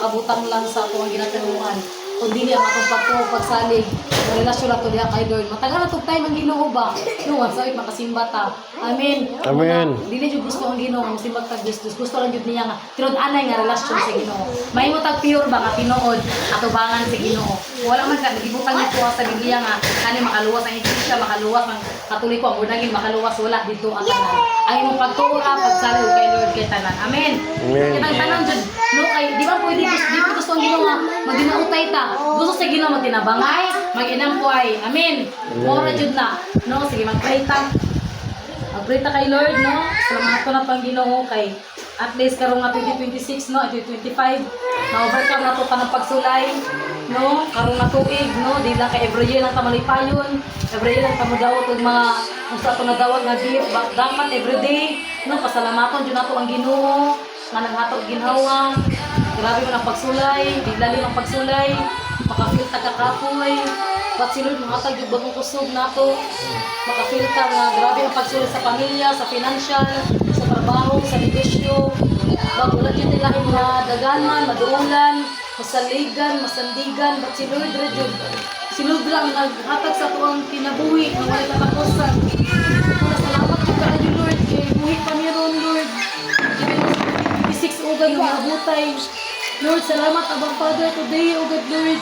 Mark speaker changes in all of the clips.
Speaker 1: makabutang lang sa atong ginaturuan. Kundi niya matong pagsalig sa relasyon nato diha kay Lord. Matagal na tug time ang Ginoo ba? No, sa makasimba ta. Amen.
Speaker 2: Amen.
Speaker 1: Dili jud gusto ang Ginoo nga simba tag Dios. Gusto lang jud niya nga tirod-anay nga relasyon sa Ginoo. May mo tag pure ba nga tinuod atubangan sa Ginoo. Wala man ka nagibutang ni sa Biblia nga kani makaluwas ang Iglesia, makaluwas ang Katoliko, ang Born-again makaluwas wala dito ang tanan. Ang imong pagtuora pagsalig kay Lord kay tanan. Amen.
Speaker 2: Amen.
Speaker 1: Kaya tanan jud no kay di ba pwede gusto ang Ginoo nga magdinautay ta. Gusto sa Ginoo magtinabangay, mag-inampuay. Amen. Mora jud na. No, sige mag-pray ta. Mag-pray ta kay Lord, no? Salamat na pang Ginoo kay at least karong nga 2026 no, 2025 na-overcome na to pa ng pagsulay, no? Karong nga tuig, no? Di lang kay every year lang ta malipayon. Every year lang ta modawat og mga kung sa ato nadawat nga di dapat everyday, no? Pasalamaton jud nato ang Ginoo nga naghatag ginhawa. Grabe man ang pagsulay, biglalim ang pagsulay, makafeel ta kakapoy. Ba't si Lord makatag yung bagong kusog nato, makafeel ta nga grabe ang pagsulay sa pamilya, sa financial, sa trabaho, sa negosyo. Ba't ulat yun nila yung mga daganan, maduulan, masaligan, masandigan. Ba't si Lord rejud? Si Lord lang naghatag sa tuwang kinabuhi, na wala katapusan. Kung salamat ko kayo Lord, kay buhi kami ron Lord. 26 ugan ng mabutay. Lord, salamat Abang Father today, O God Lord.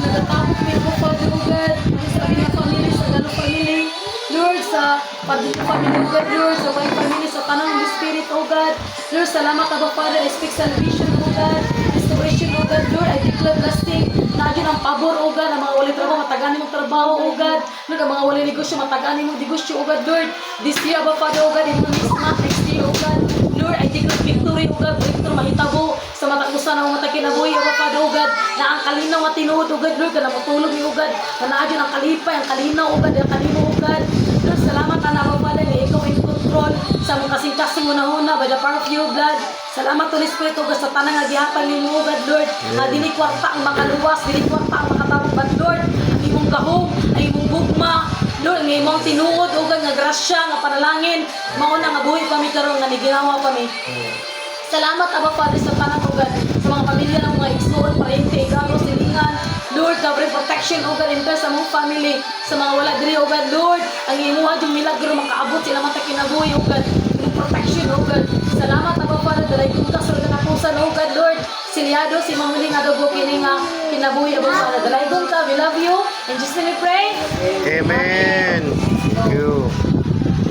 Speaker 1: Natatakot may Abang Father, O God. Sa aming family, sa Galo family. Lord, sa Padito family, O God Lord. Sa White family, sa Tanang Holy Spirit, O God. Lord, salamat Abang Father. I speak salvation, O God. Restoration, O God Lord. I declare blessing. Nadyan ang pabor, O God. Ang mga wali trabaho, matagani mong trabaho, O God. Lord, ang mga wali negosyo, matagani mong negosyo, O God Lord. This year, Abang Father, O God. In this month, next year, O God. Lord, I declare victory, O God. Breakthrough, mahitabo sa matakusan ng mga kinabuhi, O Father, O God, na ang kalinaw at tinuod, O God, Lord, ka na matulog ni O God, na naadyo ng kalipay, ang kalinaw, O God, ang kalinaw, O God. Lord, salamat ka na, O Father, na ikaw in control sa mga kasing-kasing una-una by the power of your blood. Salamat, Holy Spirit, O God, sa tanang agihapan ni O God, Lord, na dili kwarta ang makaluwas, dili kwarta ang makatawag, but Lord, ang imong gahong, ang imong bugma, Lord, ang imong tinuod, O God, nga grasya, nga panalangin, mauna nga buhay kami karon nga niginawa kami. Salamat, Aba Father, sa tanang ugan, sa mga pamilya ng mga igsoon, parente, igalo, silingan. Lord, covering protection, O God, enter sa mong family, sa mga wala diri, O God, Lord, ang imuha yung milagro, makaabot sila matakinabuhi, O God, yung protection, O God. Salamat, Aba Father, dalay kong kasal na napusan, O God, Lord, siliado, si mamuling adobo, kininga, kinabuhi, Aba Father, dalay kong ka, we love you, in Jesus' name we pray.
Speaker 2: Amen.